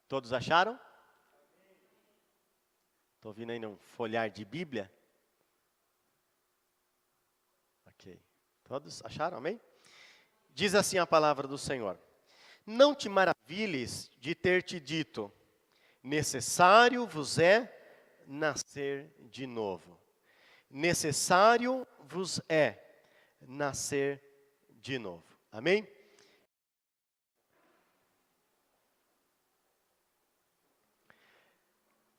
Todos acharam? Estou ouvindo aí um folhar de Bíblia? Ok. Todos acharam, amém? Diz assim a palavra do Senhor: não te maravilhes de ter te dito, necessário vos é nascer de novo. Necessário vos é nascer de novo. Amém?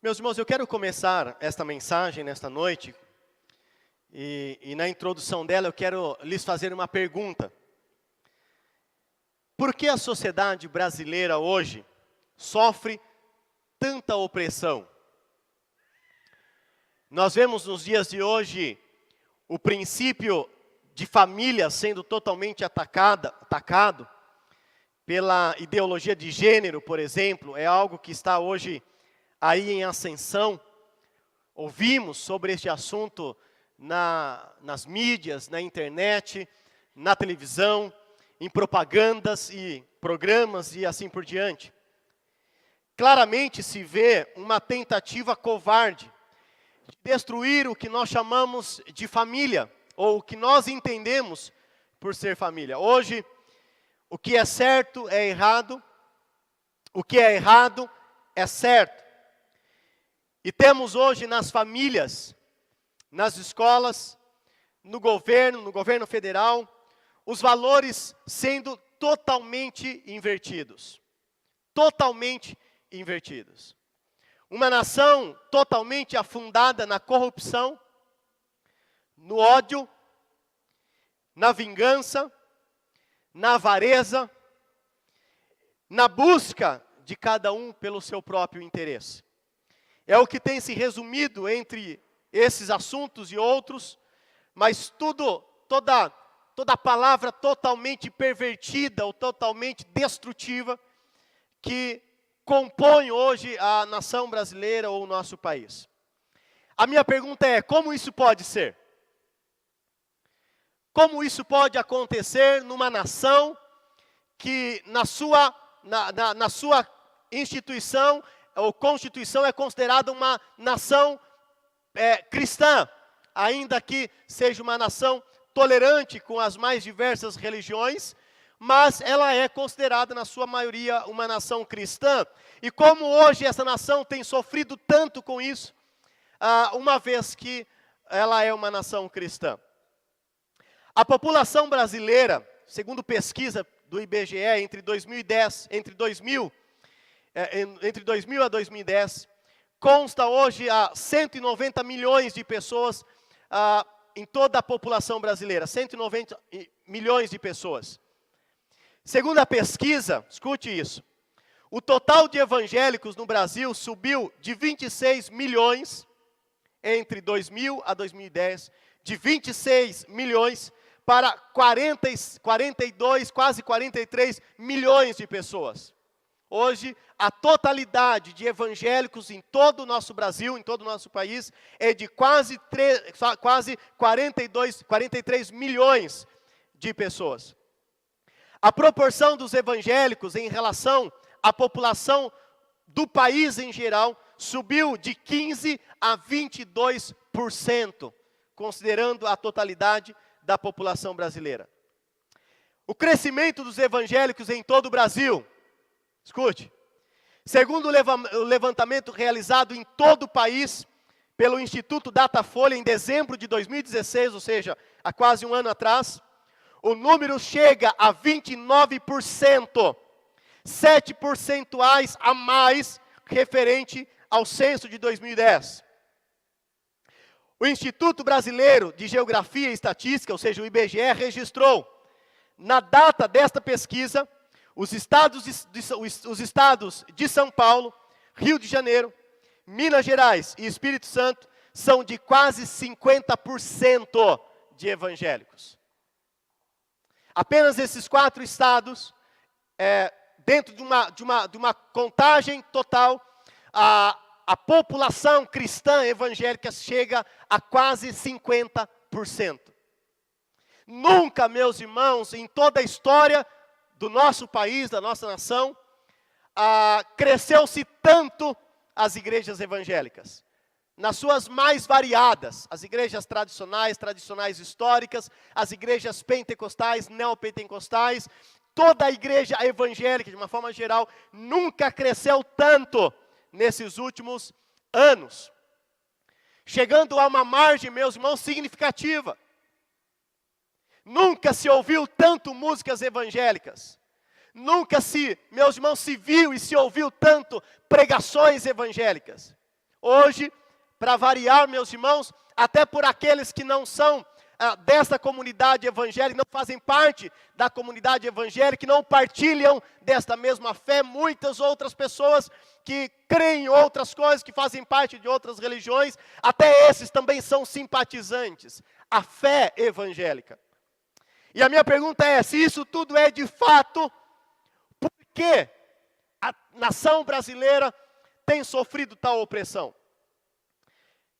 Meus irmãos, eu quero começar esta mensagem nesta noite, e na introdução dela eu quero lhes fazer uma pergunta. Por que a sociedade brasileira hoje sofre tanta opressão? Nós vemos nos dias de hoje o princípio de família sendo totalmente atacado pela ideologia de gênero, por exemplo, é algo que está hoje aí em ascensão. Ouvimos sobre este assunto nas mídias, na internet, na televisão, em propagandas e programas e assim por diante. Claramente se vê uma tentativa covarde de destruir o que nós chamamos de família, ou o que nós entendemos por ser família. Hoje, o que é certo é errado, o que é errado é certo. E temos hoje nas famílias, nas escolas, no governo federal, os valores sendo totalmente invertidos. Totalmente invertidos. Uma nação totalmente afundada na corrupção, no ódio, na vingança, na avareza, na busca de cada um pelo seu próprio interesse. É o que tem se resumido entre esses assuntos e outros, mas toda palavra totalmente pervertida ou totalmente destrutiva que compõe hoje a nação brasileira ou o nosso país. A minha pergunta é: como isso pode ser? Como isso pode acontecer numa nação que na sua instituição ou constituição é considerada uma nação cristã, ainda que seja uma nação tolerante com as mais diversas religiões, mas ela é considerada na sua maioria uma nação cristã. E como hoje essa nação tem sofrido tanto com isso, uma vez que ela é uma nação cristã. A população brasileira, segundo pesquisa do IBGE, entre 2000 a 2010, consta hoje a 190 milhões de pessoas em toda a população brasileira, 190 milhões de pessoas. Segundo a pesquisa, escute isso, o total de evangélicos no Brasil subiu de 26 milhões entre 2000 a 2010, de 26 milhões para 42, quase 43 milhões de pessoas. Hoje, a totalidade de evangélicos em todo o nosso Brasil, em todo o nosso país, é de quase 43 milhões de pessoas. A proporção dos evangélicos em relação à população do país em geral subiu de 15% a 22%, considerando a totalidade da população brasileira. O crescimento dos evangélicos em todo o Brasil, escute, segundo o levantamento realizado em todo o país pelo Instituto Datafolha em dezembro de 2016, ou seja, há quase um ano atrás, o número chega a 29%, 7 percentuais a mais referente ao censo de 2010. O Instituto Brasileiro de Geografia e Estatística, ou seja, o IBGE, registrou, na data desta pesquisa, os estados de São Paulo, Rio de Janeiro, Minas Gerais e Espírito Santo são de quase 50% de evangélicos. Apenas esses 4 estados, dentro de uma contagem total, a população cristã evangélica chega a quase 50%. Nunca, meus irmãos, em toda a história do nosso país, da nossa nação, cresceu-se tanto as igrejas evangélicas? Nas suas mais variadas, as igrejas tradicionais históricas, as igrejas pentecostais, neopentecostais, toda a igreja evangélica, de uma forma geral, nunca cresceu tanto nesses últimos anos. Chegando a uma margem, meus irmãos, significativa. Nunca se ouviu tanto músicas evangélicas. Nunca meus irmãos, se viu e se ouviu tanto pregações evangélicas. Hoje, para variar, meus irmãos, até por aqueles que não são dessa comunidade evangélica, não fazem parte da comunidade evangélica, que não partilham desta mesma fé, muitas outras pessoas que creem em outras coisas, que fazem parte de outras religiões, até esses também são simpatizantes à fé evangélica. E a minha pergunta é, se isso tudo é de fato, por que a nação brasileira tem sofrido tal opressão?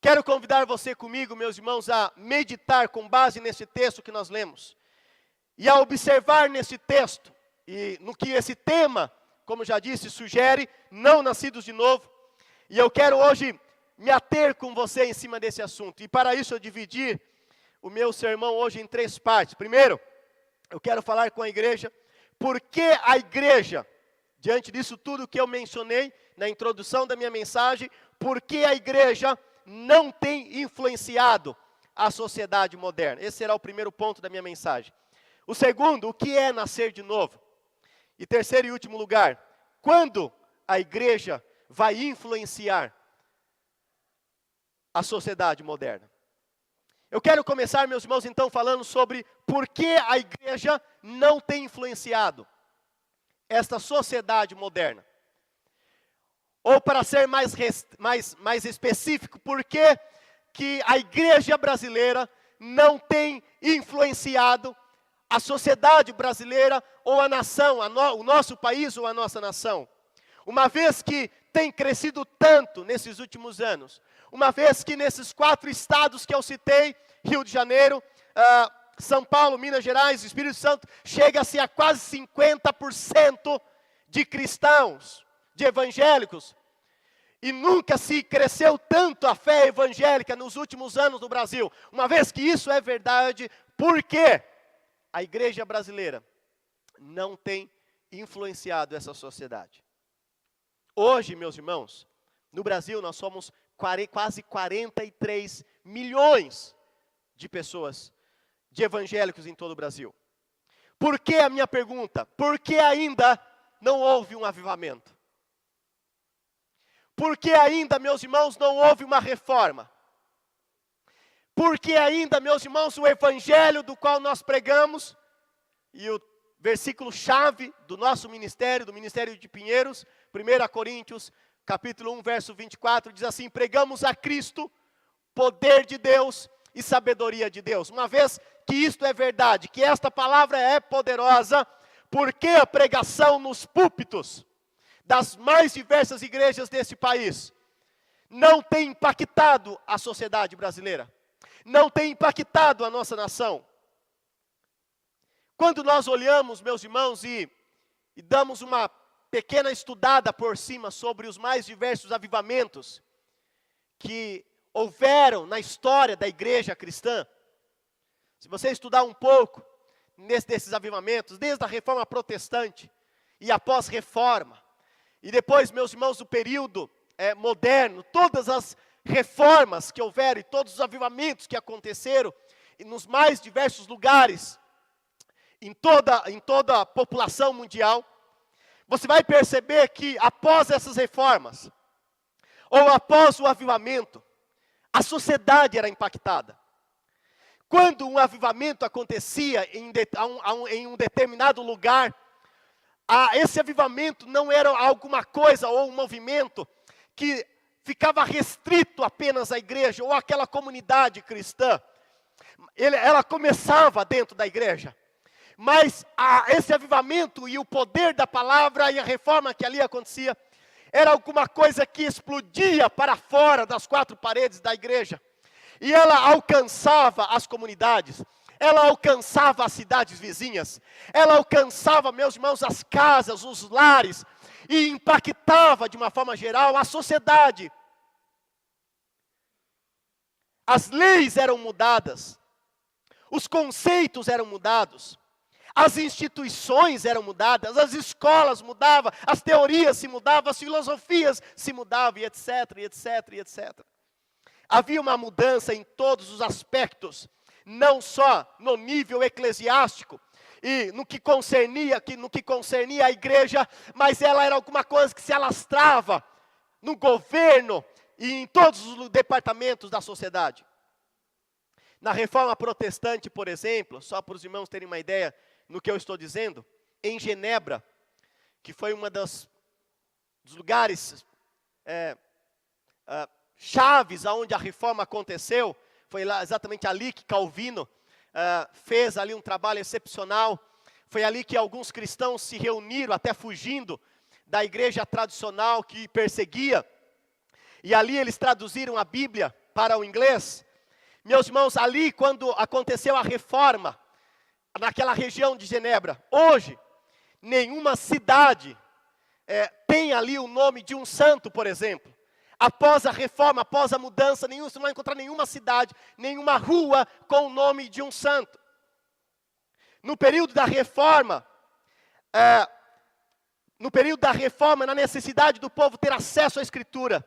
Quero convidar você comigo, meus irmãos, a meditar com base nesse texto que nós lemos. E a observar nesse texto, e no que esse tema, como já disse, sugere, não nascidos de novo. E eu quero hoje me ater com você em cima desse assunto. E para isso eu dividi o meu sermão hoje em 3 partes. Primeiro, eu quero falar com a igreja, por que a igreja, diante disso tudo que eu mencionei na introdução da minha mensagem, por que a igreja não tem influenciado a sociedade moderna? Esse será o primeiro ponto da minha mensagem. O segundo, o que é nascer de novo? E terceiro e último lugar, quando a igreja vai influenciar a sociedade moderna? Eu quero começar, meus irmãos, então, falando sobre por que a igreja não tem influenciado esta sociedade moderna. Ou para ser mais específico, por que a igreja brasileira não tem influenciado a sociedade brasileira ou a nação, o nosso país ou a nossa nação? Uma vez que tem crescido tanto nesses últimos anos, uma vez que nesses 4 estados que eu citei, Rio de Janeiro, São Paulo, Minas Gerais, Espírito Santo, chega-se a quase 50% de cristãos, de evangélicos. E nunca se cresceu tanto a fé evangélica nos últimos anos no Brasil. Uma vez que isso é verdade, por que a igreja brasileira não tem influenciado essa sociedade? Hoje, meus irmãos, no Brasil nós somos quase 43 milhões de pessoas, de evangélicos em todo o Brasil. Por que a minha pergunta? Por que ainda não houve um avivamento? Por que ainda, meus irmãos, não houve uma reforma? Por que ainda, meus irmãos, o evangelho do qual nós pregamos, e o versículo-chave do nosso ministério, do ministério de Pinheiros, 1 Coríntios, capítulo 1, verso 24, diz assim: pregamos a Cristo, poder de Deus e sabedoria de Deus. Uma vez que isto é verdade, que esta palavra é poderosa, por que a pregação nos púlpitos das mais diversas igrejas desse país não tem impactado a sociedade brasileira? Não tem impactado a nossa nação? Quando nós olhamos, meus irmãos, e damos uma pequena estudada por cima sobre os mais diversos avivamentos que houveram na história da igreja cristã, se você estudar um pouco desses avivamentos, desde a reforma protestante e após reforma, e depois, meus irmãos, do período moderno, todas as reformas que houveram e todos os avivamentos que aconteceram e nos mais diversos lugares, em toda a população mundial, você vai perceber que após essas reformas, ou após o avivamento, a sociedade era impactada. Quando um avivamento acontecia em um determinado lugar, esse avivamento não era alguma coisa ou um movimento que ficava restrito apenas à igreja ou àquela comunidade cristã. Ela começava dentro da igreja. Mas esse avivamento e o poder da palavra e a reforma que ali acontecia, era alguma coisa que explodia para fora das 4 paredes da igreja. E ela alcançava as comunidades, ela alcançava as cidades vizinhas, ela alcançava, meus irmãos, as casas, os lares. e impactava de uma forma geral a sociedade. As leis eram mudadas, os conceitos eram mudados, as instituições eram mudadas, as escolas mudavam, as teorias se mudavam, as filosofias se mudavam, e etc, e etc, e etc. Havia uma mudança em todos os aspectos, não só no nível eclesiástico, e no que concernia a igreja, mas ela era alguma coisa que se alastrava no governo e em todos os departamentos da sociedade. Na Reforma Protestante, por exemplo, só para os irmãos terem uma ideia no que eu estou dizendo, em Genebra, que foi uma dos lugares chaves aonde a Reforma aconteceu, foi lá, exatamente ali que Calvino fez ali um trabalho excepcional. Foi ali que alguns cristãos se reuniram, até fugindo da igreja tradicional que perseguia. E ali eles traduziram a Bíblia para o inglês. Meus irmãos, ali quando aconteceu a reforma, naquela região de Genebra, hoje, nenhuma cidade tem ali o nome de um santo, por exemplo. Após a reforma, após a mudança, você não vai encontrar nenhuma cidade, nenhuma rua com o nome de um santo. No período da reforma, na necessidade do povo ter acesso à Escritura,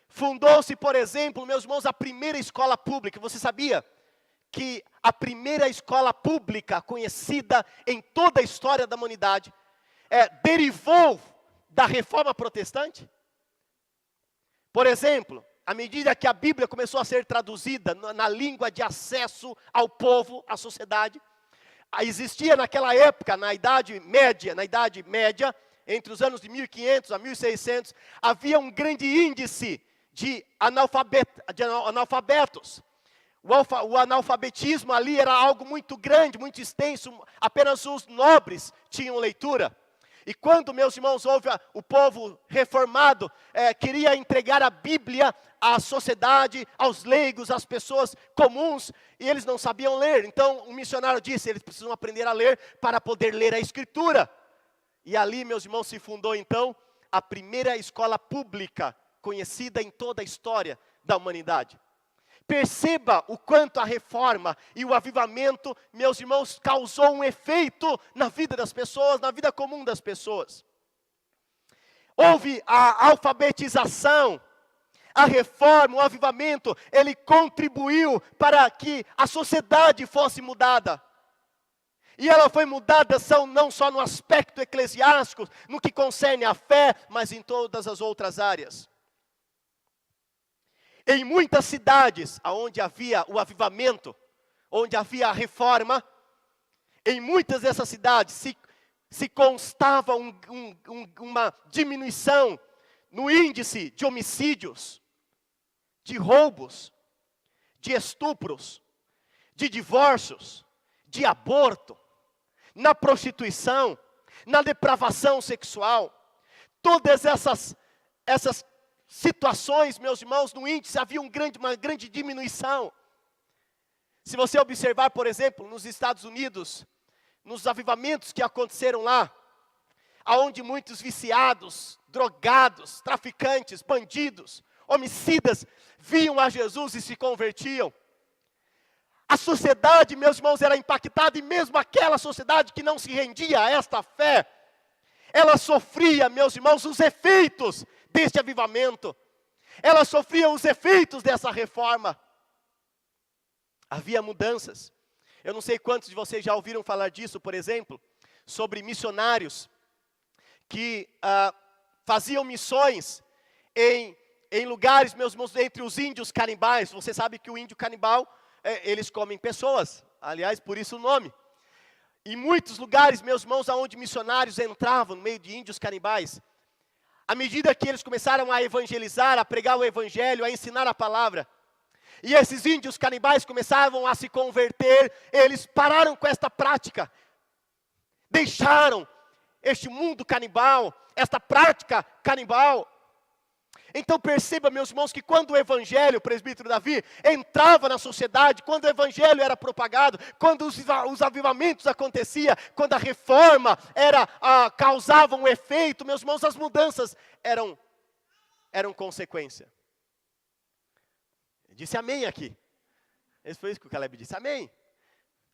fundou-se, por exemplo, meus irmãos, a primeira escola pública. Você sabia que a primeira escola pública conhecida em toda a história da humanidade derivou da Reforma Protestante? Por exemplo, à medida que a Bíblia começou a ser traduzida na língua de acesso ao povo, à sociedade, existia naquela época, na Idade Média, entre os anos de 1500 a 1600, havia um grande índice de analfabetos. O analfabetismo ali era algo muito grande, muito extenso, apenas os nobres tinham leitura. E quando, meus irmãos, o povo reformado queria entregar a Bíblia à sociedade, aos leigos, às pessoas comuns, e eles não sabiam ler. Então, um missionário disse, eles precisam aprender a ler para poder ler a Escritura. E ali, meus irmãos, se fundou, então, a primeira escola pública conhecida em toda a história da humanidade. Perceba o quanto a reforma e o avivamento, meus irmãos, causou um efeito na vida das pessoas, na vida comum das pessoas. Houve a alfabetização, a reforma, o avivamento, ele contribuiu para que a sociedade fosse mudada. E ela foi mudada não só no aspecto eclesiástico, no que concerne a fé, mas em todas as outras áreas. Em muitas cidades onde havia o avivamento, onde havia a reforma, em muitas dessas cidades se constava uma diminuição no índice de homicídios, de roubos, de estupros, de divórcios, de aborto, na prostituição, na depravação sexual. Todas essas situações, meus irmãos, no índice havia uma grande diminuição. Se você observar, por exemplo, nos Estados Unidos, nos avivamentos que aconteceram lá, aonde muitos viciados, drogados, traficantes, bandidos, homicidas, viam a Jesus e se convertiam. A sociedade, meus irmãos, era impactada, e mesmo aquela sociedade que não se rendia a esta fé, ela sofria, meus irmãos, os efeitos deste avivamento. Ela sofria os efeitos dessa reforma. Havia mudanças. Eu não sei quantos de vocês já ouviram falar disso, por exemplo, sobre missionários que faziam missões em lugares, meus irmãos, entre os índios canibais. Você sabe que o índio canibal, eles comem pessoas, aliás, por isso o nome. Em muitos lugares, meus irmãos, onde missionários entravam no meio de índios canibais, à medida que eles começaram a evangelizar, a pregar o evangelho, a ensinar a palavra, e esses índios canibais começavam a se converter, eles pararam com esta prática, deixaram este mundo canibal, esta prática canibal, Então perceba, meus irmãos, que quando o evangelho, presbítero Davi, entrava na sociedade, quando o evangelho era propagado, quando os avivamentos aconteciam, quando a reforma causava um efeito, meus irmãos, as mudanças eram consequência. Disse amém aqui. Esse foi isso que o Caleb disse, amém.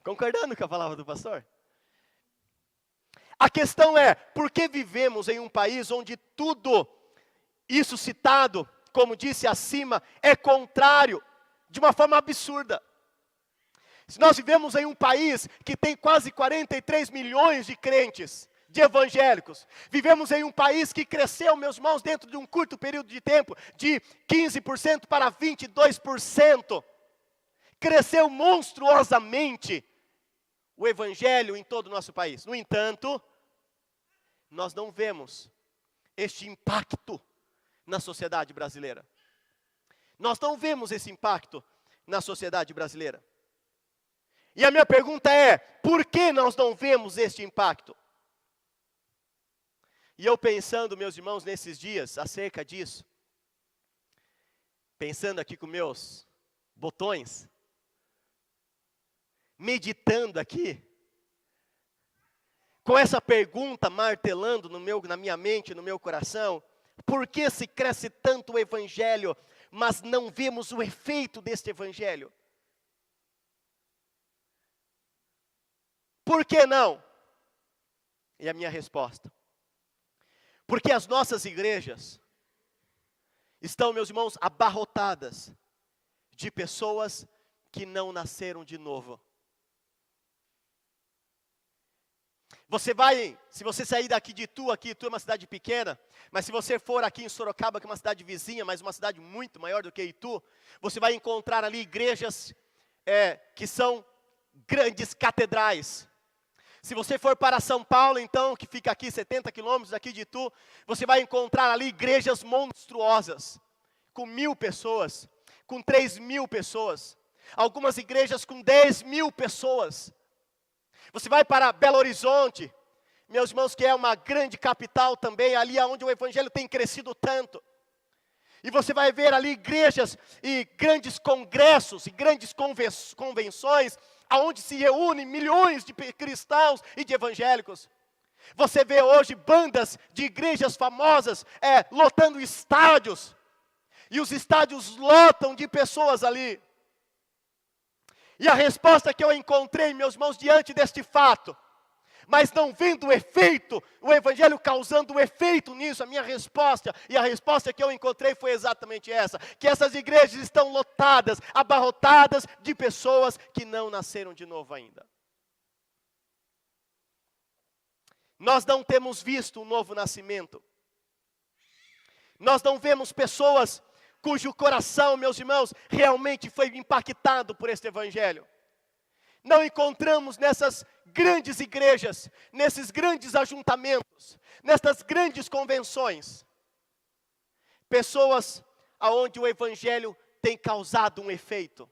Concordando com a palavra do pastor? A questão é, por que vivemos em um país onde tudo isso citado, como disse acima, é contrário, de uma forma absurda? Se nós vivemos em um país que tem quase 43 milhões de crentes, de evangélicos, vivemos em um país que cresceu, meus irmãos, dentro de um curto período de tempo, de 15% para 22%, cresceu monstruosamente o evangelho em todo o nosso país. No entanto, nós não vemos este impacto na sociedade brasileira. Nós não vemos esse impacto na sociedade brasileira. E a minha pergunta é, por que nós não vemos este impacto? E eu pensando, meus irmãos, nesses dias, acerca disso, pensando aqui com meus botões, meditando aqui, com essa pergunta martelando na minha mente, no meu coração, por que se cresce tanto o evangelho, mas não vemos o efeito deste evangelho? Por que não? E a minha resposta: porque as nossas igrejas estão, meus irmãos, abarrotadas de pessoas que não nasceram de novo. Se você sair daqui de Itu é uma cidade pequena, mas se você for aqui em Sorocaba, que é uma cidade vizinha, mas uma cidade muito maior do que Itu, você vai encontrar ali igrejas que são grandes catedrais. Se você for para São Paulo, então, que fica aqui 70 quilômetros daqui de Itu, você vai encontrar ali igrejas monstruosas, com 1.000 pessoas, com 3.000 pessoas, algumas igrejas com 10.000 pessoas. Você vai para Belo Horizonte, meus irmãos, que é uma grande capital também, ali onde o evangelho tem crescido tanto. E você vai ver ali igrejas e grandes congressos e grandes convenções, aonde se reúnem milhões de cristãos e de evangélicos. Você vê hoje bandas de igrejas famosas lotando estádios, e os estádios lotam de pessoas ali. E a resposta que eu encontrei, meus irmãos, diante deste fato, mas não vendo o efeito, o evangelho causando o efeito nisso, a minha resposta, e a resposta que eu encontrei foi exatamente essa, que essas igrejas estão lotadas, abarrotadas de pessoas que não nasceram de novo ainda. Nós não temos visto um novo nascimento. Nós não vemos pessoas cujo coração, meus irmãos, realmente foi impactado por este evangelho. Não encontramos nessas grandes igrejas, nesses grandes ajuntamentos, nessas grandes convenções, pessoas aonde o evangelho tem causado um efeito.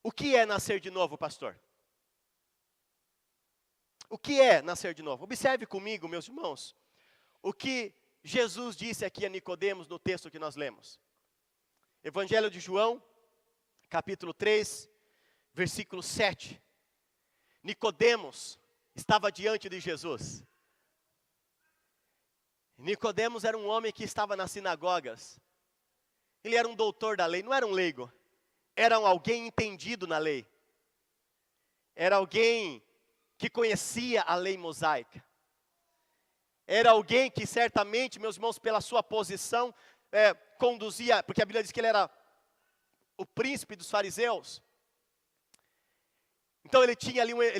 O que é nascer de novo, pastor? O que é nascer de novo? Observe comigo, meus irmãos, o que Jesus disse aqui a Nicodemos no texto que nós lemos. Evangelho de João, capítulo 3, versículo 7. Nicodemos estava diante de Jesus. Nicodemos era um homem que estava nas sinagogas. Ele era um doutor da lei, não era um leigo. Era alguém entendido na lei. Era alguém que conhecia a lei mosaica. Era alguém que certamente, meus irmãos, pela sua posição, conduzia, porque a Bíblia diz que ele era o príncipe dos fariseus. Então ele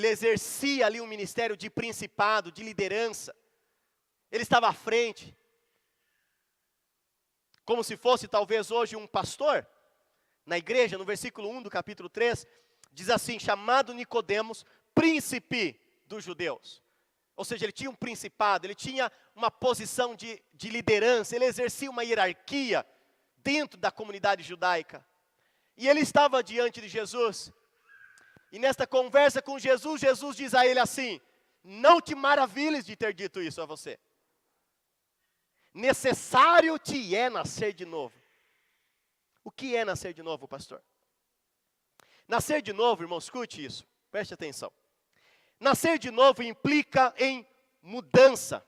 exercia ali um ministério de principado, de liderança. Ele estava à frente. Como se fosse talvez hoje um pastor na igreja, no versículo 1 do capítulo 3, diz assim: chamado Nicodemos, príncipe dos judeus. Ou seja, ele tinha um principado, ele tinha uma posição de liderança, ele exercia uma hierarquia dentro da comunidade judaica. E ele estava diante de Jesus. E nesta conversa com Jesus, Jesus diz a ele assim: Não te maravilhes de ter dito isso a você. Necessário te é nascer de novo. O que é nascer de novo, pastor? Nascer de novo, irmão, escute isso. Preste atenção. Nascer de novo implica em mudança.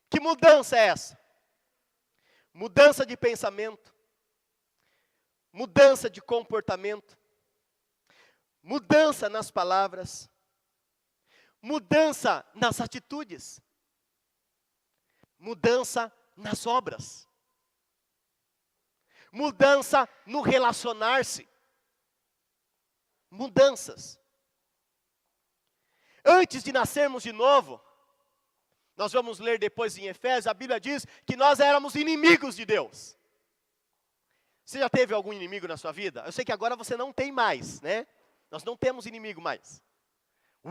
Que mudança é essa? Mudança de pensamento. Mudança de comportamento. Mudança nas palavras. Mudança nas atitudes. Mudança nas obras. Mudança no relacionar-se. Mudanças. Antes de nascermos de novo, nós vamos ler depois em Efésios, a Bíblia diz que nós éramos inimigos de Deus. Você já teve algum inimigo na sua vida? Eu sei que agora você não tem mais, né? Nós não temos inimigo mais. O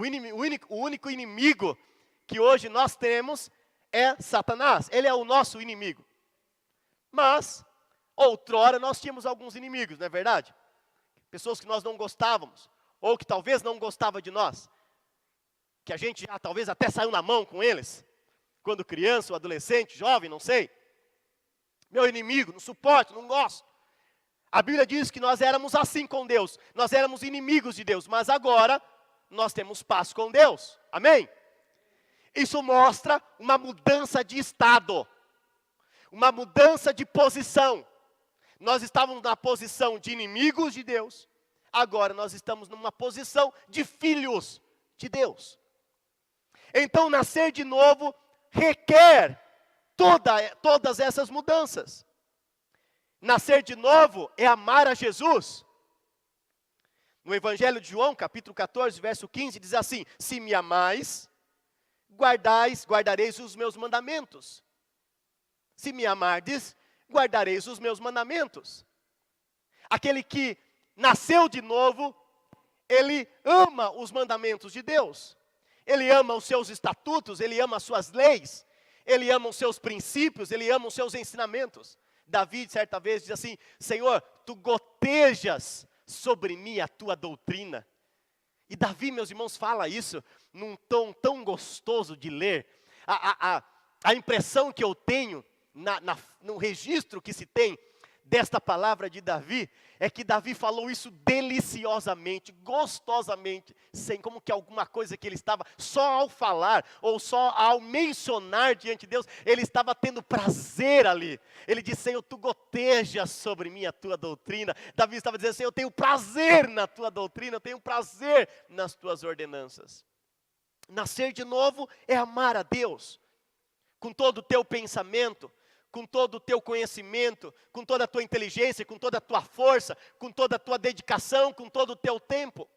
único inimigo que hoje nós temos é Satanás. Ele é o nosso inimigo. Mas, outrora nós tínhamos alguns inimigos, não é verdade? Pessoas que nós não gostávamos, ou que talvez não gostavam de nós. Que a gente já talvez até saiu na mão com eles. Quando criança, ou adolescente, jovem, não sei. Meu inimigo, não suporto, não gosto. A Bíblia diz que nós éramos assim com Deus. Nós éramos inimigos de Deus. Mas agora, nós temos paz com Deus. Amém? Isso mostra uma mudança de estado. Uma mudança de posição. Nós estávamos na posição de inimigos de Deus. Agora nós estamos numa posição de filhos de Deus. Então, nascer de novo requer todas essas mudanças. Nascer de novo é amar a Jesus. No Evangelho de João, capítulo 14, verso 15, diz assim: se me amais, guardareis os meus mandamentos. Se me amardes, guardareis os meus mandamentos. Aquele que nasceu de novo, ele ama os mandamentos de Deus. Ele ama os seus estatutos, ele ama as suas leis, ele ama os seus princípios, ele ama os seus ensinamentos. Davi, certa vez, diz assim: Senhor, tu gotejas sobre mim a tua doutrina. E Davi, meus irmãos, fala isso num tom tão gostoso de ler. A impressão que eu tenho, no registro que se tem desta palavra de Davi, é que Davi falou isso deliciosamente, gostosamente, sem como que alguma coisa que ele estava, só ao falar, ou só ao mencionar diante de Deus, ele estava tendo prazer ali. Ele disse: Senhor, tu gotejas sobre mim a tua doutrina. Davi estava dizendo: Senhor, eu tenho prazer na tua doutrina, eu tenho prazer nas tuas ordenanças. Nascer de novo é amar a Deus, com todo o teu pensamento, com todo o teu conhecimento, com toda a tua inteligência, com toda a tua força, com toda a tua dedicação, com todo o teu tempo.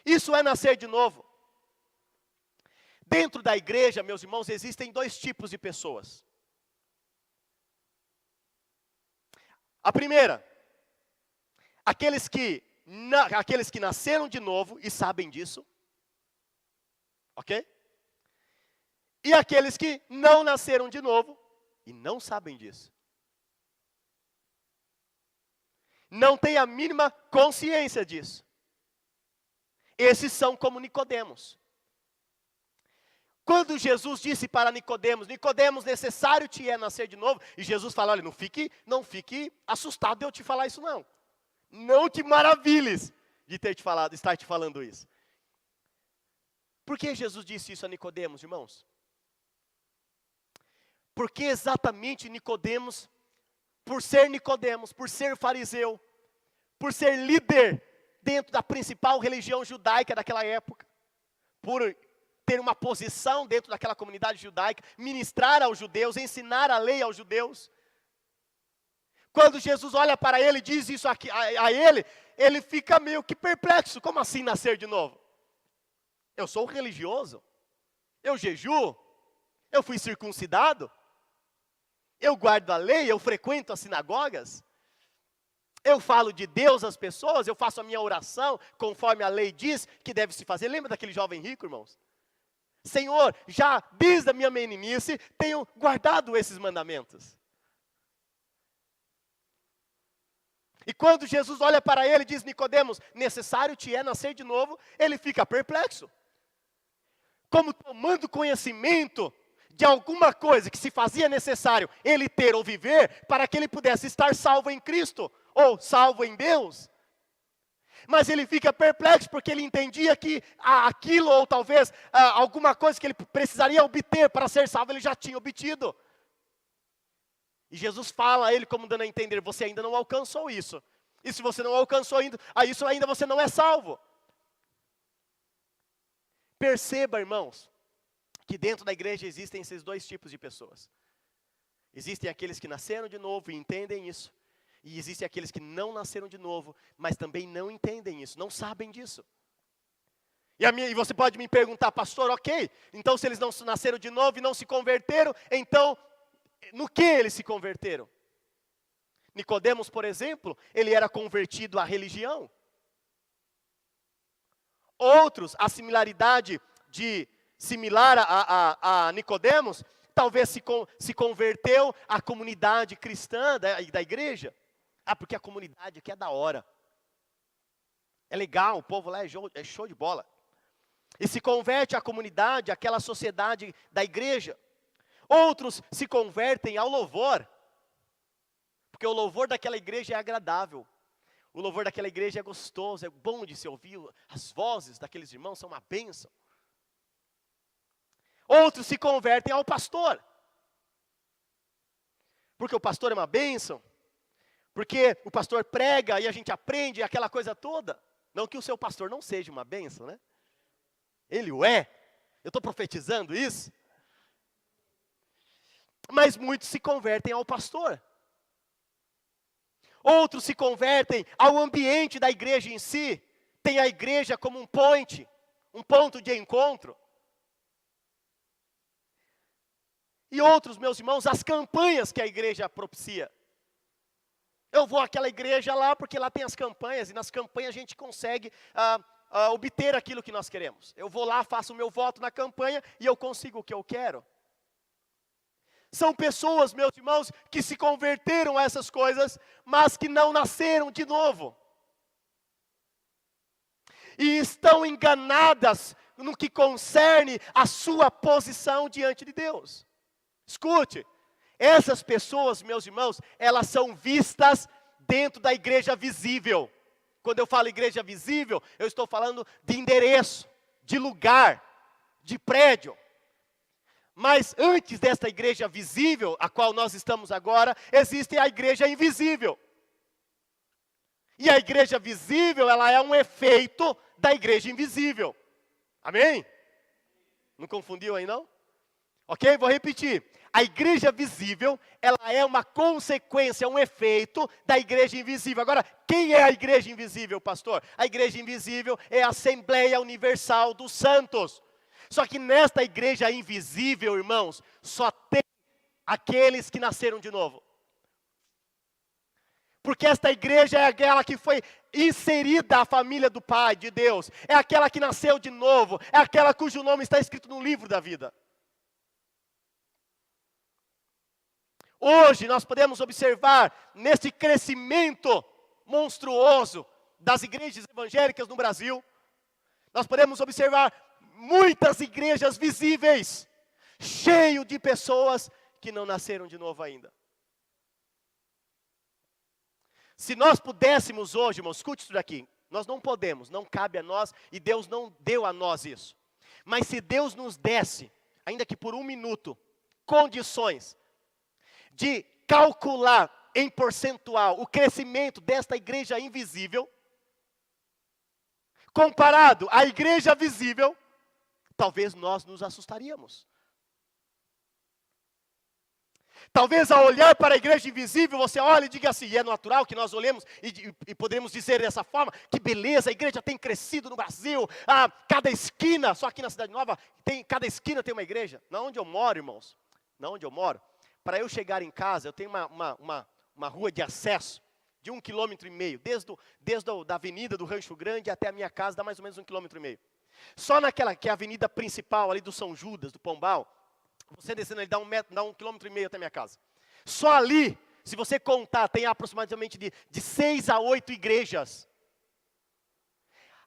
Isso é nascer de novo. Dentro da igreja, meus irmãos, existem dois tipos de pessoas. A primeira, aqueles que nasceram de novo e sabem disso, ok? E aqueles que não nasceram de novo e não sabem disso. Não tem a mínima consciência disso. Esses são como Nicodemos. Quando Jesus disse para Nicodemos: Nicodemos, necessário te é nascer de novo. E Jesus fala: olha, não fique assustado de eu te falar isso não. Não te maravilhes de estar te falando isso. Por que Jesus disse isso a Nicodemos, irmãos? Porque exatamente Nicodemos, por ser fariseu, por ser líder dentro da principal religião judaica daquela época, por ter uma posição dentro daquela comunidade judaica, ministrar aos judeus, ensinar a lei aos judeus. Quando Jesus olha para ele e diz isso aqui a ele, ele fica meio que perplexo. Como assim nascer de novo? Eu sou religioso, eu jejuo, eu fui circuncidado, eu guardo a lei, eu frequento as sinagogas, eu falo de Deus às pessoas, eu faço a minha oração conforme a lei diz que deve se fazer. Lembra daquele jovem rico, irmãos? Senhor, já desde a minha meninice tenho guardado esses mandamentos. E quando Jesus olha para ele e diz, Nicodemos, necessário te é nascer de novo, ele fica perplexo. Como tomando conhecimento de alguma coisa que se fazia necessário ele ter ou viver, para que ele pudesse estar salvo em Cristo, ou salvo em Deus. Mas ele fica perplexo porque ele entendia que aquilo, ou talvez alguma coisa que ele precisaria obter para ser salvo, ele já tinha obtido. E Jesus fala a ele como dando a entender, você ainda não alcançou isso. E se você não alcançou ainda, isso ainda você não é salvo. Perceba, irmãos, que dentro da igreja existem esses dois tipos de pessoas. Existem aqueles que nasceram de novo e entendem isso. E existem aqueles que não nasceram de novo, mas também não entendem isso, não sabem disso. E você pode me perguntar, pastor, ok, então se eles não nasceram de novo e não se converteram, então no que eles se converteram? Nicodemos, por exemplo, ele era convertido à religião. Outros, a similaridade similar a Nicodemos, talvez se converteu à comunidade cristã da igreja. Porque a comunidade aqui é da hora. É legal, o povo lá é show de bola. E se converte à comunidade, àquela sociedade da igreja. Outros se convertem ao louvor. Porque o louvor daquela igreja é agradável. O louvor daquela igreja é gostoso, é bom de se ouvir. As vozes daqueles irmãos são uma bênção. Outros se convertem ao pastor. Porque o pastor é uma bênção. Porque o pastor prega e a gente aprende aquela coisa toda. Não que o seu pastor não seja uma bênção, né? Ele o é. Eu estou profetizando isso. Mas muitos se convertem ao pastor. Outros se convertem ao ambiente da igreja em si. Tem a igreja como um ponto de encontro. E outros, meus irmãos, as campanhas que a igreja propicia. Eu vou àquela igreja lá porque lá tem as campanhas, e nas campanhas a gente consegue obter aquilo que nós queremos. Eu vou lá, faço o meu voto na campanha e eu consigo o que eu quero. São pessoas, meus irmãos, que se converteram a essas coisas, mas que não nasceram de novo. E estão enganadas no que concerne a sua posição diante de Deus. Escute, essas pessoas, meus irmãos, elas são vistas dentro da igreja visível. Quando eu falo igreja visível, eu estou falando de endereço, de lugar, de prédio. Mas antes desta igreja visível, a qual nós estamos agora, existe a igreja invisível. E a igreja visível, ela é um efeito da igreja invisível. Amém? Não confundiu aí não? Ok? Vou repetir. A igreja visível, ela é uma consequência, um efeito da igreja invisível. Agora, quem é a igreja invisível, pastor? A igreja invisível é a Assembleia Universal dos Santos. Só que nesta igreja invisível, irmãos, só tem aqueles que nasceram de novo. Porque esta igreja é aquela que foi inserida à família do Pai, de Deus. É aquela que nasceu de novo. É aquela cujo nome está escrito no livro da vida. Hoje nós podemos observar nesse crescimento monstruoso das igrejas evangélicas no Brasil. Nós podemos observar muitas igrejas visíveis, cheio de pessoas que não nasceram de novo ainda. Se nós pudéssemos hoje, irmãos, escute isso daqui, nós não podemos, não cabe a nós, e Deus não deu a nós isso. Mas se Deus nos desse, ainda que por um minuto, condições de calcular em percentual o crescimento desta igreja invisível, comparado à igreja visível, talvez nós nos assustaríamos. Talvez ao olhar para a igreja invisível, você olha e diga assim, e é natural que nós olhemos e podemos dizer dessa forma, que beleza, a igreja tem crescido no Brasil, cada esquina, só aqui na Cidade Nova, cada esquina tem uma igreja. Na onde eu moro, irmãos, na onde eu moro, para eu chegar em casa, eu tenho uma rua de acesso de 1,5 km, desde a avenida do Rancho Grande até a minha casa, dá mais ou menos 1,5 km. Só naquela que é a avenida principal ali do São Judas, do Pombal, você descendo ali dá 1,5 km até a minha casa. Só ali, Se você contar, tem aproximadamente de 6 a 8 igrejas.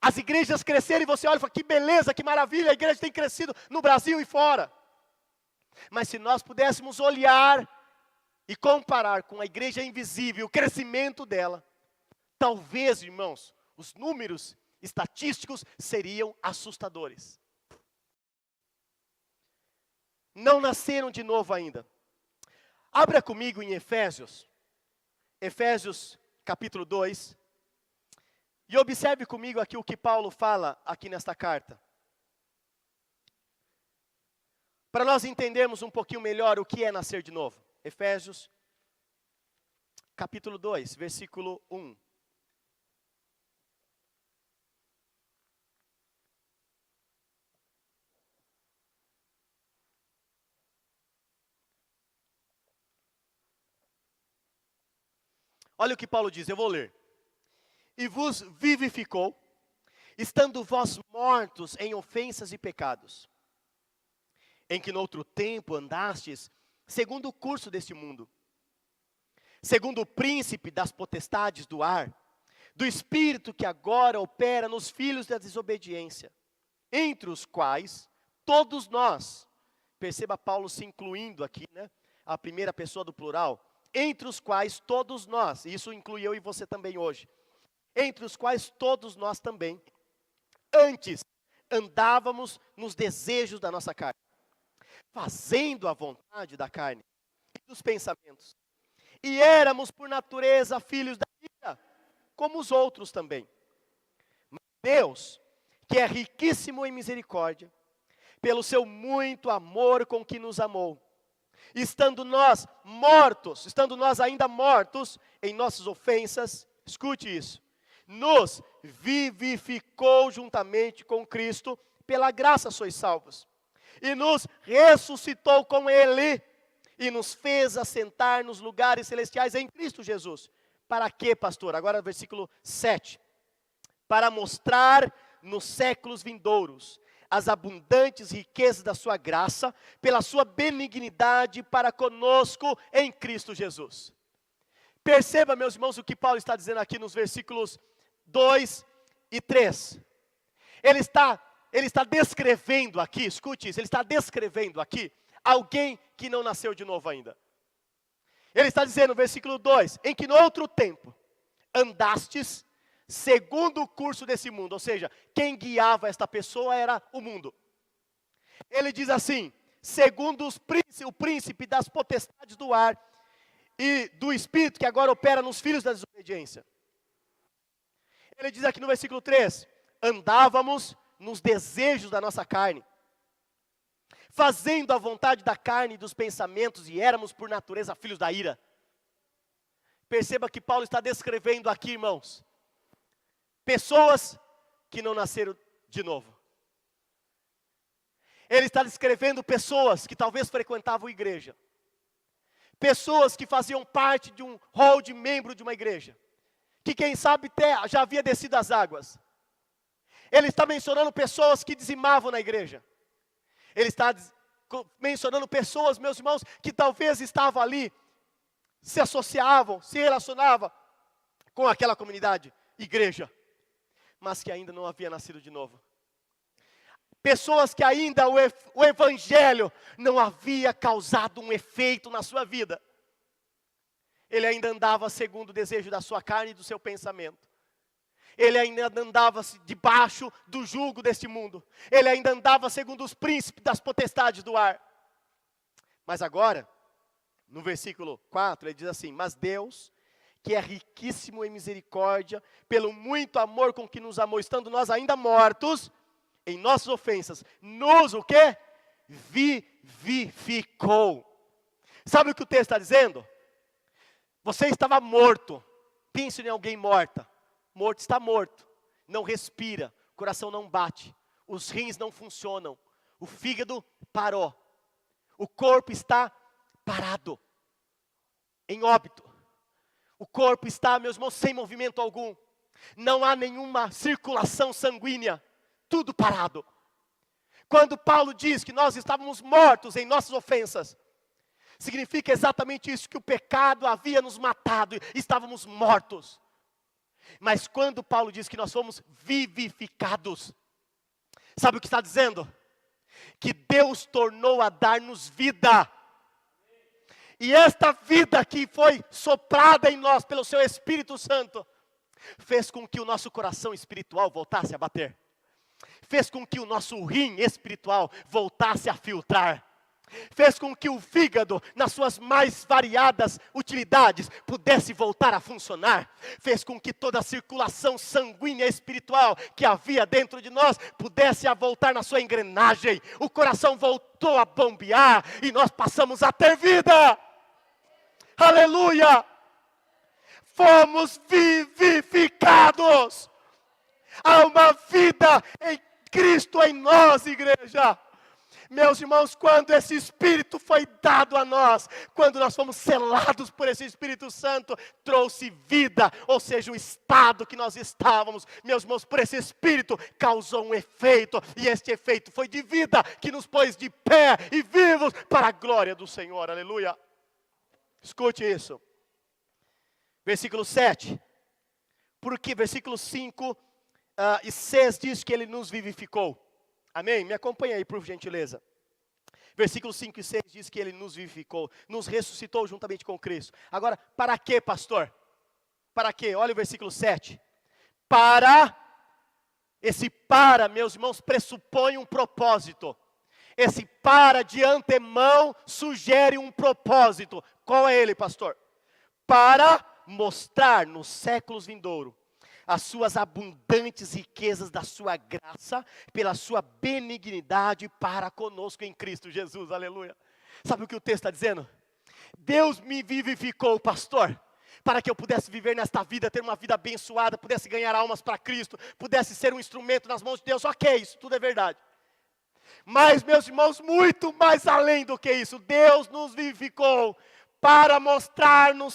As igrejas cresceram e você olha e fala, que beleza, que maravilha, a igreja tem crescido no Brasil e fora. Mas se nós pudéssemos olhar e comparar com a igreja invisível, o crescimento dela, talvez, irmãos, os números estatísticos seriam assustadores. Não nasceram de novo ainda. Abra comigo em Efésios capítulo 2, e observe comigo aqui o que Paulo fala aqui nesta carta. Para nós entendermos um pouquinho melhor o que é nascer de novo. Efésios capítulo 2, versículo 1. Olha o que Paulo diz, eu vou ler. E vos vivificou, estando vós mortos em ofensas e pecados, em que noutro tempo andastes, segundo o curso deste mundo, segundo o príncipe das potestades do ar, do espírito que agora opera nos filhos da desobediência, entre os quais todos nós, perceba Paulo se incluindo aqui, né, a primeira pessoa do plural, entre os quais todos nós, isso inclui eu e você também hoje, entre os quais todos nós também, antes andávamos nos desejos da nossa carne, fazendo a vontade da carne e dos pensamentos, e éramos por natureza filhos da ira, como os outros também. Mas Deus, que é riquíssimo em misericórdia, pelo seu muito amor com que nos amou, estando nós ainda mortos em nossas ofensas, escute isso, nos vivificou juntamente com Cristo, pela graça sois salvos, e nos ressuscitou com Ele, e nos fez assentar nos lugares celestiais em Cristo Jesus. Para quê, pastor? Agora versículo 7. Para mostrar nos séculos vindouros as abundantes riquezas da sua graça, pela sua benignidade para conosco em Cristo Jesus. Perceba, meus irmãos, o que Paulo está dizendo aqui nos versículos 2 e 3. Ele está descrevendo aqui, escute isso, ele está descrevendo aqui alguém que não nasceu de novo ainda. Ele está dizendo no versículo 2, em que no outro tempo andastes segundo o curso desse mundo, ou seja, quem guiava esta pessoa era o mundo. Ele diz assim, segundo o príncipe das potestades do ar e do espírito que agora opera nos filhos da desobediência. Ele diz aqui no versículo 3, andávamos nos desejos da nossa carne, fazendo a vontade da carne e dos pensamentos, e éramos por natureza filhos da ira. Perceba que Paulo está descrevendo aqui, irmãos, pessoas que não nasceram de novo. Ele está descrevendo pessoas que talvez frequentavam igreja, pessoas que faziam parte de um hall de membro de uma igreja, que quem sabe até já havia descido as águas. Ele está mencionando pessoas que dizimavam na igreja. Ele está mencionando pessoas, meus irmãos, que talvez estavam ali, se associavam, se relacionavam com aquela comunidade, igreja, mas que ainda não havia nascido de novo. Pessoas que ainda o evangelho não havia causado um efeito na sua vida. Ele ainda andava segundo o desejo da sua carne e do seu pensamento. Ele ainda andava debaixo do jugo deste mundo. Ele ainda andava segundo os príncipes das potestades do ar. Mas agora, no versículo 4, ele diz assim, mas Deus, que é riquíssimo em misericórdia, pelo muito amor com que nos amou, estando nós ainda mortos em nossas ofensas, nos o quê? Vivificou. Sabe o que o texto está dizendo? Você estava morto. Pense em alguém morta. Morto está morto. Não respira. O coração não bate. Os rins não funcionam. O fígado parou. O corpo está parado. Em óbito. O corpo está, meus irmãos, sem movimento algum. Não há nenhuma circulação sanguínea. Tudo parado. Quando Paulo diz que nós estávamos mortos em nossas ofensas, significa exatamente isso, que o pecado havia nos matado, estávamos mortos. Mas quando Paulo diz que nós fomos vivificados, sabe o que está dizendo? Que Deus tornou a dar-nos vida. E esta vida que foi soprada em nós pelo seu Espírito Santo, fez com que o nosso coração espiritual voltasse a bater. Fez com que o nosso rim espiritual voltasse a filtrar. Fez com que o fígado, nas suas mais variadas utilidades, pudesse voltar a funcionar. Fez com que toda a circulação sanguínea espiritual que havia dentro de nós, pudesse a voltar na sua engrenagem. O coração voltou a bombear e nós passamos a ter vida. Aleluia! Fomos vivificados. Há uma vida em Cristo em nós, igreja. Meus irmãos, quando esse Espírito foi dado a nós, quando nós fomos selados por esse Espírito Santo, trouxe vida, ou seja, o estado que nós estávamos, meus irmãos, por esse Espírito, causou um efeito, e este efeito foi de vida, que nos pôs de pé e vivos para a glória do Senhor, aleluia. Escute isso, versículo 7, porque versículo 5 e 6 diz que Ele nos vivificou. Amém? Me acompanha aí, por gentileza. Versículos 5 e 6 diz que Ele nos vivificou, nos ressuscitou juntamente com Cristo. Agora, para quê, pastor? Para quê? Olha o versículo 7. Esse para, meus irmãos, pressupõe um propósito. Esse para de antemão sugere um propósito. Qual é ele, pastor? Para mostrar nos séculos vindouros as suas abundantes riquezas da sua graça, pela sua benignidade para conosco em Cristo Jesus, aleluia. Sabe o que o texto está dizendo? Deus me vivificou, pastor, para que eu pudesse viver nesta vida, ter uma vida abençoada, pudesse ganhar almas para Cristo, pudesse ser um instrumento nas mãos de Deus. Ok, isso tudo é verdade. Mas, meus irmãos, muito mais além do que isso, Deus nos vivificou para mostrar nos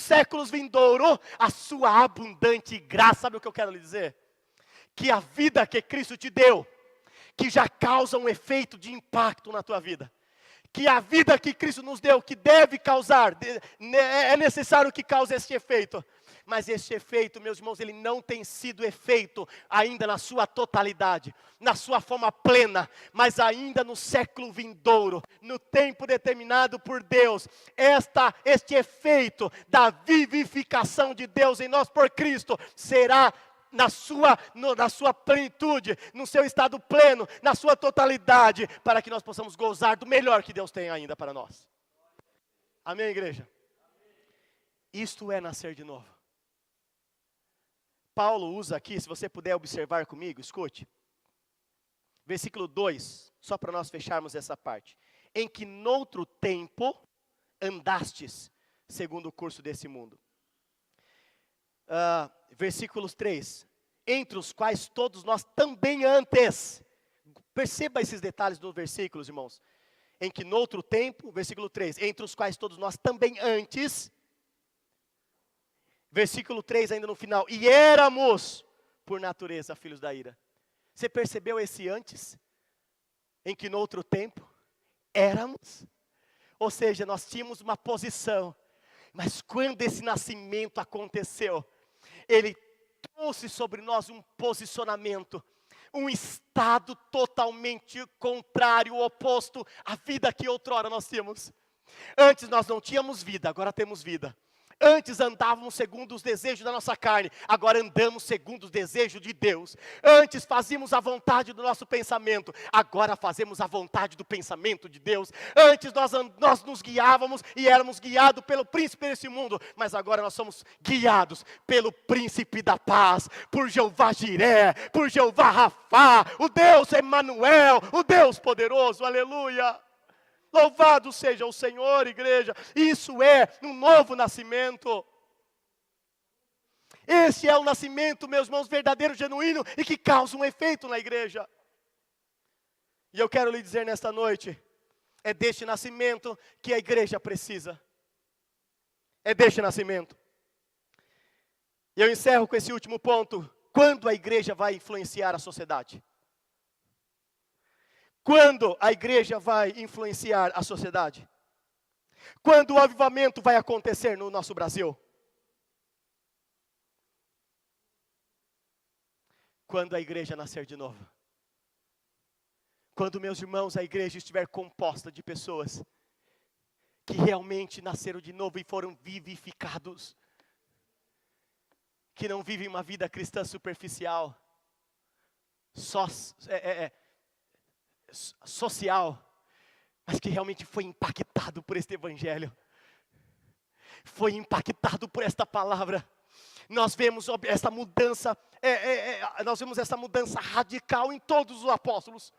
séculos vindouros a sua abundante graça. Sabe o que eu quero lhe dizer? Que a vida que Cristo te deu, que já causa um efeito de impacto na tua vida, que a vida que Cristo nos deu, que deve causar, é necessário que cause esse efeito. Mas esse efeito, meus irmãos, ele não tem sido efeito ainda na sua totalidade, na sua forma plena, mas ainda no século vindouro, no tempo determinado por Deus, este efeito da vivificação de Deus em nós por Cristo, será na sua plenitude, no seu estado pleno, na sua totalidade, para que nós possamos gozar do melhor que Deus tem ainda para nós. Amém, igreja? Isto é nascer de novo. Paulo usa aqui, se você puder observar comigo, escute. Versículo 2, só para nós fecharmos essa parte. Em que noutro tempo andastes, segundo o curso desse mundo. Versículos 3. Entre os quais todos nós também antes. Perceba esses detalhes dos versículos, irmãos. Em que noutro tempo, versículo 3. Entre os quais todos nós também antes. Versículo 3 ainda no final. E éramos, por natureza, filhos da ira. Você percebeu esse antes? Em que no outro tempo, éramos. Ou seja, nós tínhamos uma posição. Mas quando esse nascimento aconteceu, ele trouxe sobre nós um posicionamento. Um estado totalmente contrário, oposto à vida que outrora nós tínhamos. Antes nós não tínhamos vida, agora temos vida. Antes andávamos segundo os desejos da nossa carne, agora andamos segundo os desejos de Deus. Antes fazíamos a vontade do nosso pensamento, agora fazemos a vontade do pensamento de Deus. Antes nós nos guiávamos e éramos guiados pelo príncipe desse mundo, mas agora nós somos guiados pelo príncipe da paz, por Jeová Jiré, por Jeová Rafá, o Deus Emanuel, o Deus poderoso, aleluia. Louvado seja o Senhor, igreja. Isso é um novo nascimento. Esse é o nascimento, meus irmãos, verdadeiro, genuíno e que causa um efeito na igreja. E eu quero lhe dizer nesta noite, é deste nascimento que a igreja precisa. É deste nascimento. E eu encerro com esse último ponto. Quando a igreja vai influenciar a sociedade? Quando a igreja vai influenciar a sociedade? Quando o avivamento vai acontecer no nosso Brasil? Quando a igreja nascer de novo. Quando, meus irmãos, a igreja estiver composta de pessoas que realmente nasceram de novo e foram vivificados. Que não vivem uma vida cristã superficial, social, mas que realmente foi impactado por este evangelho. Foi impactado por esta palavra. Nós vemos essa mudança, nós vemos essa mudança radical em todos os apóstolos.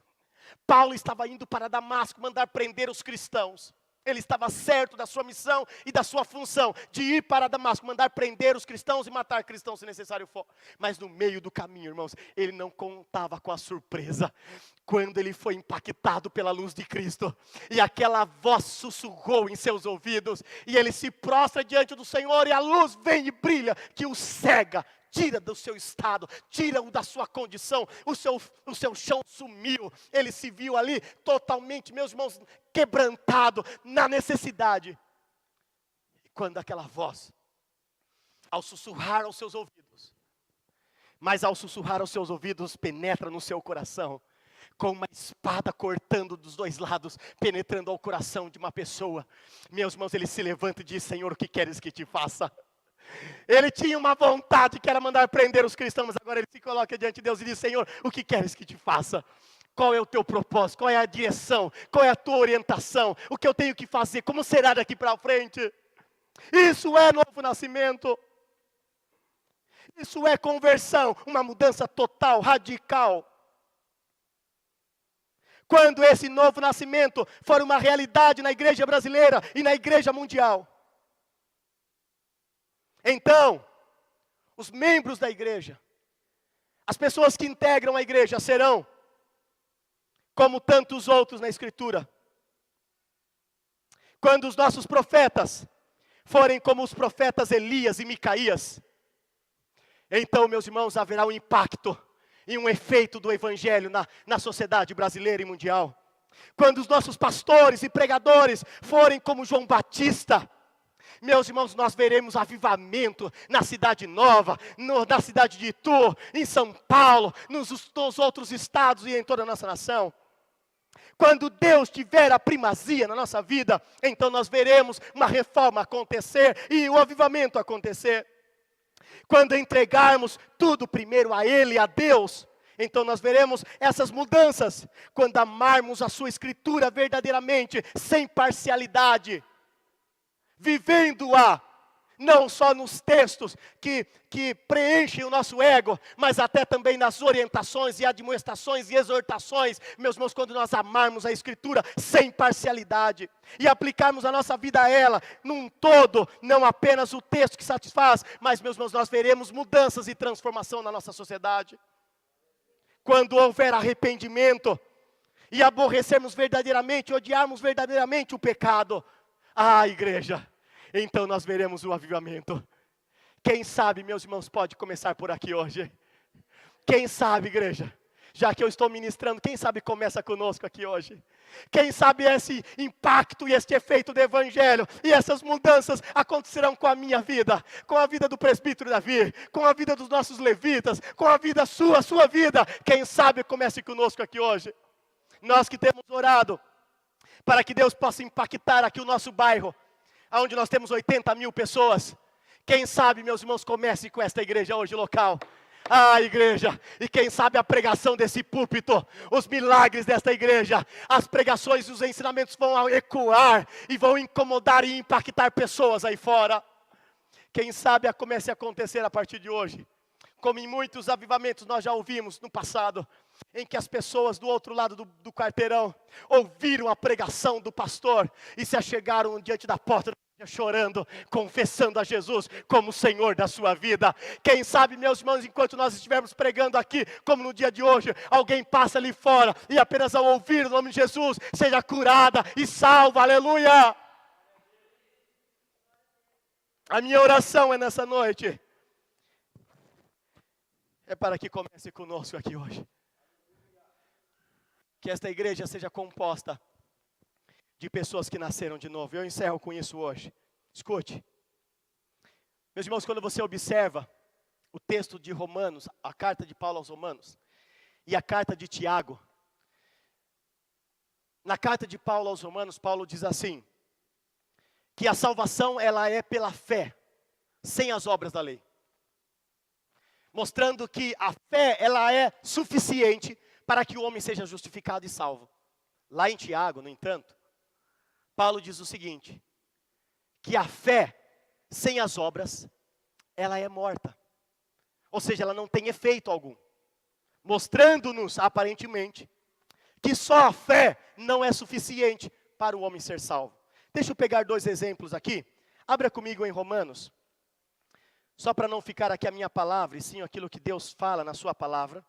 Paulo estava indo para Damasco, mandar prender os cristãos. Ele estava certo da sua missão e da sua função, de ir para Damasco, mandar prender os cristãos e matar cristãos se necessário for. Mas no meio do caminho, irmãos, ele não contava com a surpresa. Quando ele foi impactado pela luz de Cristo, e aquela voz sussurrou em seus ouvidos, e ele se prostra diante do Senhor, e a luz vem e brilha, que o cega. Tira do seu estado, tira-o da sua condição, o seu chão sumiu, ele se viu ali totalmente, meus irmãos, quebrantado, na necessidade. E quando aquela voz, ao sussurrar aos seus ouvidos, mas ao sussurrar aos seus ouvidos, penetra no seu coração, com uma espada cortando dos dois lados, penetrando ao coração de uma pessoa, meus irmãos, ele se levanta e diz: Senhor, o que queres que te faça? Ele tinha uma vontade que era mandar prender os cristãos, mas agora ele se coloca diante de Deus e diz: Senhor, o que queres que te faça? Qual é o teu propósito? Qual é a direção? Qual é a tua orientação? O que eu tenho que fazer? Como será daqui para frente? Isso é novo nascimento. Isso é conversão, uma mudança total, radical. Quando esse novo nascimento for uma realidade na igreja brasileira e na igreja mundial, então, os membros da igreja, as pessoas que integram a igreja serão, como tantos outros na Escritura, quando os nossos profetas forem como os profetas Elias e Micaías, então, meus irmãos, haverá um impacto e um efeito do Evangelho na sociedade brasileira e mundial. Quando os nossos pastores e pregadores forem como João Batista, meus irmãos, nós veremos avivamento na cidade nova, na cidade de Itu, em São Paulo, nos outros estados e em toda a nossa nação. Quando Deus tiver a primazia na nossa vida, então nós veremos uma reforma acontecer e o avivamento acontecer. Quando entregarmos tudo primeiro a Ele, a Deus, então nós veremos essas mudanças. Quando amarmos a sua Escritura verdadeiramente, sem parcialidade, vivendo-a, não só nos textos que preenchem o nosso ego, mas até também nas orientações e admoestações e exortações, meus irmãos, quando nós amarmos a Escritura sem parcialidade, e aplicarmos a nossa vida a ela, num todo, não apenas o texto que satisfaz, mas, meus irmãos, nós veremos mudanças e transformação na nossa sociedade. Quando houver arrependimento, e aborrecermos verdadeiramente, odiarmos verdadeiramente o pecado, igreja, então nós veremos o avivamento. Quem sabe, meus irmãos, pode começar por aqui hoje. Quem sabe, igreja, já que eu estou ministrando, quem sabe começa conosco aqui hoje. Quem sabe esse impacto e este efeito do Evangelho e essas mudanças acontecerão com a minha vida, com a vida do presbítero Davi, com a vida dos nossos levitas, com a vida sua vida. Quem sabe comece conosco aqui hoje. Nós que temos orado para que Deus possa impactar aqui o nosso bairro, onde nós temos 80 mil pessoas. Quem sabe, meus irmãos, comece com esta igreja hoje local. Igreja, e quem sabe a pregação desse púlpito, os milagres desta igreja, as pregações e os ensinamentos vão ecoar e vão incomodar e impactar pessoas aí fora. Quem sabe comece a acontecer a partir de hoje, como em muitos avivamentos nós já ouvimos no passado, em que as pessoas do outro lado do quarteirão ouviram a pregação do pastor e se achegaram diante da porta chorando, confessando a Jesus como o Senhor da sua vida. Quem sabe, meus irmãos, enquanto nós estivermos pregando aqui, como no dia de hoje, alguém passa ali fora e apenas ao ouvir o nome de Jesus, seja curada e salva, aleluia. A minha oração é nessa noite, é para que comece conosco aqui hoje. que esta igreja seja composta de pessoas que nasceram de novo. Eu encerro com isso hoje. Escute. Meus irmãos, quando você observa o texto de Romanos, a carta de Paulo aos Romanos, e a carta de Tiago, na carta de Paulo aos Romanos, Paulo diz assim, que a salvação ela é pela fé, sem as obras da lei. Mostrando que a fé ela é suficiente para que o homem seja justificado e salvo. Lá em Tiago, no entanto, Paulo diz o seguinte, que a fé sem as obras, ela é morta. Ou seja, ela não tem efeito algum. Mostrando-nos, aparentemente, que só a fé não é suficiente para o homem ser salvo. Deixa eu pegar 2 exemplos aqui. Abra comigo em Romanos. Só para não ficar aqui a minha palavra, e sim aquilo que Deus fala na sua palavra.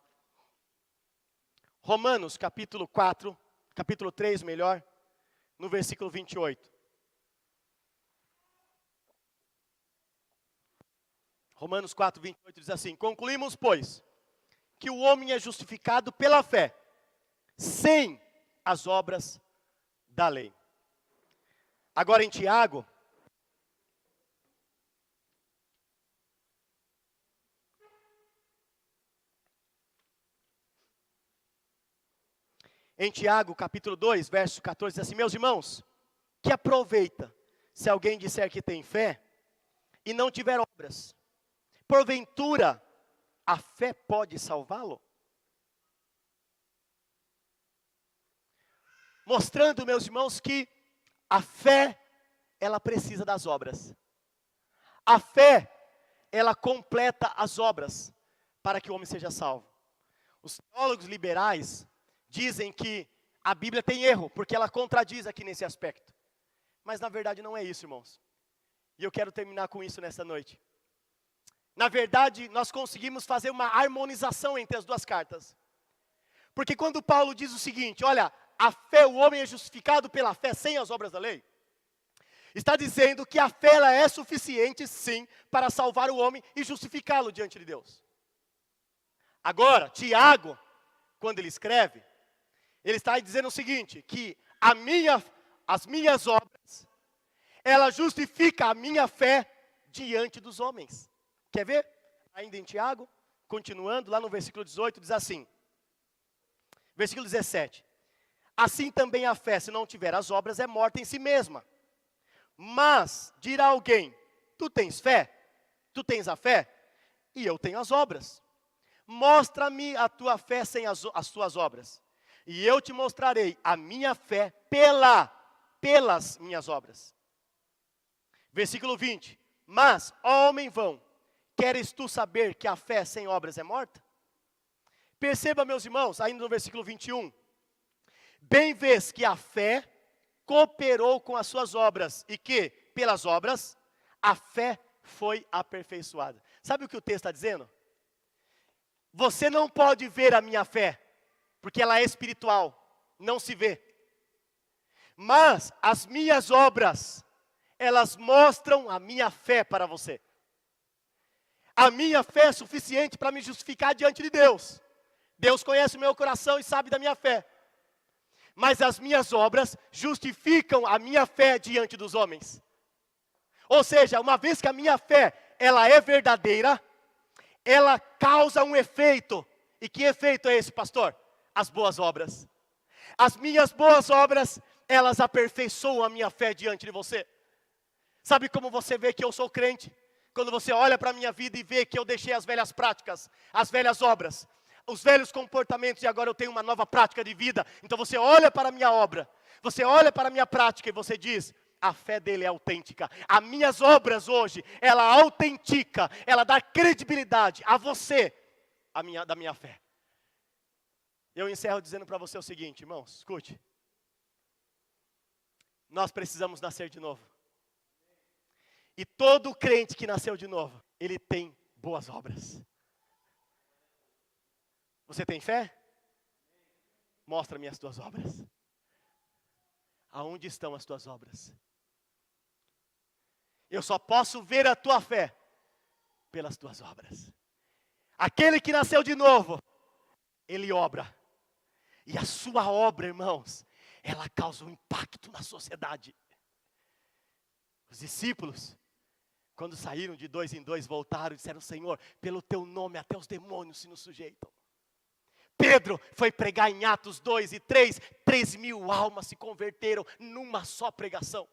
Romanos, capítulo 4, capítulo 3, melhor, no versículo 28. Romanos 4, 28 diz assim, concluímos, pois, que o homem é justificado pela fé, sem as obras da lei. Agora em Tiago, capítulo 2, verso 14, diz assim, meus irmãos, que aproveita se alguém disser que tem fé e não tiver obras? Porventura, a fé pode salvá-lo? Mostrando, meus irmãos, que a fé, ela precisa das obras. A fé, ela completa as obras para que o homem seja salvo. Os teólogos liberais dizem que a Bíblia tem erro, porque ela contradiz aqui nesse aspecto. Mas na verdade não é isso, irmãos. E eu quero terminar com isso nessa noite. Na verdade, nós conseguimos fazer uma harmonização entre as duas cartas. Porque quando Paulo diz o seguinte, olha, a fé, o homem é justificado pela fé sem as obras da lei, está dizendo que a fé ela é suficiente, sim, para salvar o homem e justificá-lo diante de Deus. Agora, Tiago, quando ele escreve, ele está dizendo o seguinte, que as minhas obras, ela justifica a minha fé diante dos homens. Quer ver? Ainda em Tiago, continuando, lá no versículo 18, diz assim, versículo 17, assim também a fé, se não tiver as obras, é morta em si mesma. Mas, dirá alguém, tu tens fé, tu tens a fé, e eu tenho as obras. Mostra-me a tua fé sem as tuas obras, e eu te mostrarei a minha fé pelas minhas obras. Versículo 20, mas, ó homem vão, queres tu saber que a fé sem obras é morta? Perceba, meus irmãos, ainda no versículo 21, bem vês que a fé cooperou com as suas obras, e que, pelas obras, a fé foi aperfeiçoada. Sabe o que o texto está dizendo? Você não pode ver a minha fé, porque ela é espiritual, não se vê. Mas as minhas obras, elas mostram a minha fé para você. A minha fé é suficiente para me justificar diante de Deus. Deus conhece o meu coração e sabe da minha fé. Mas as minhas obras justificam a minha fé diante dos homens. Ou seja, uma vez que a minha fé, ela é verdadeira, ela causa um efeito. E que efeito é esse, pastor? As boas obras. As minhas boas obras, elas aperfeiçoam a minha fé diante de você. Sabe como você vê que eu sou crente? Quando você olha para a minha vida e vê que eu deixei as velhas práticas, as velhas obras, os velhos comportamentos, e agora eu tenho uma nova prática de vida. Então você olha para a minha obra, você olha para a minha prática e você diz, a fé dele é autêntica. As minhas obras hoje, ela autentica, ela dá credibilidade a você, da minha fé. Eu encerro dizendo para você o seguinte, irmãos, escute. Nós precisamos nascer de novo. E todo crente que nasceu de novo, ele tem boas obras. Você tem fé? Mostra-me as tuas obras. Aonde estão as tuas obras? Eu só posso ver a tua fé pelas tuas obras. Aquele que nasceu de novo, ele obra. E a sua obra, irmãos, ela causa um impacto na sociedade. Os discípulos, quando saíram de 2 em 2, voltaram e disseram: Senhor, pelo teu nome até os demônios se nos sujeitam. Pedro foi pregar em Atos 2 e 3, 3.000 almas se converteram numa só pregação.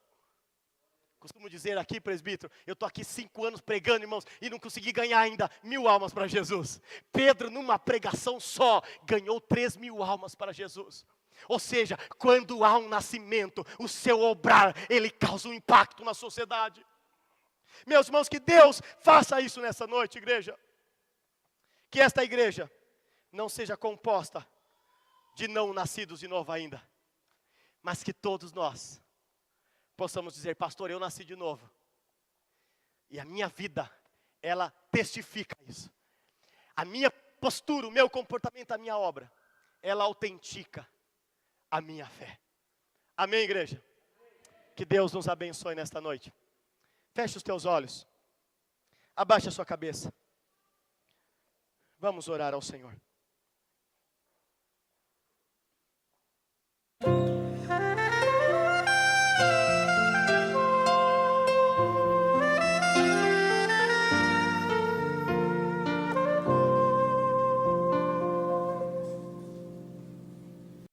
Costumo dizer aqui, presbítero, eu estou aqui 5 anos pregando, irmãos, e não consegui ganhar ainda 1.000 almas para Jesus. Pedro, numa pregação só, ganhou 3.000 almas para Jesus. Ou seja, quando há um nascimento, o seu obrar, ele causa um impacto na sociedade. Meus irmãos, que Deus faça isso nessa noite, igreja. Que esta igreja não seja composta de não nascidos de novo ainda, mas que todos nós possamos dizer: pastor, eu nasci de novo, e a minha vida, ela testifica isso. A minha postura, o meu comportamento, a minha obra, ela autentica a minha fé. Amém, igreja? Que Deus nos abençoe nesta noite. Feche os teus olhos, abaixa a sua cabeça, vamos orar ao Senhor.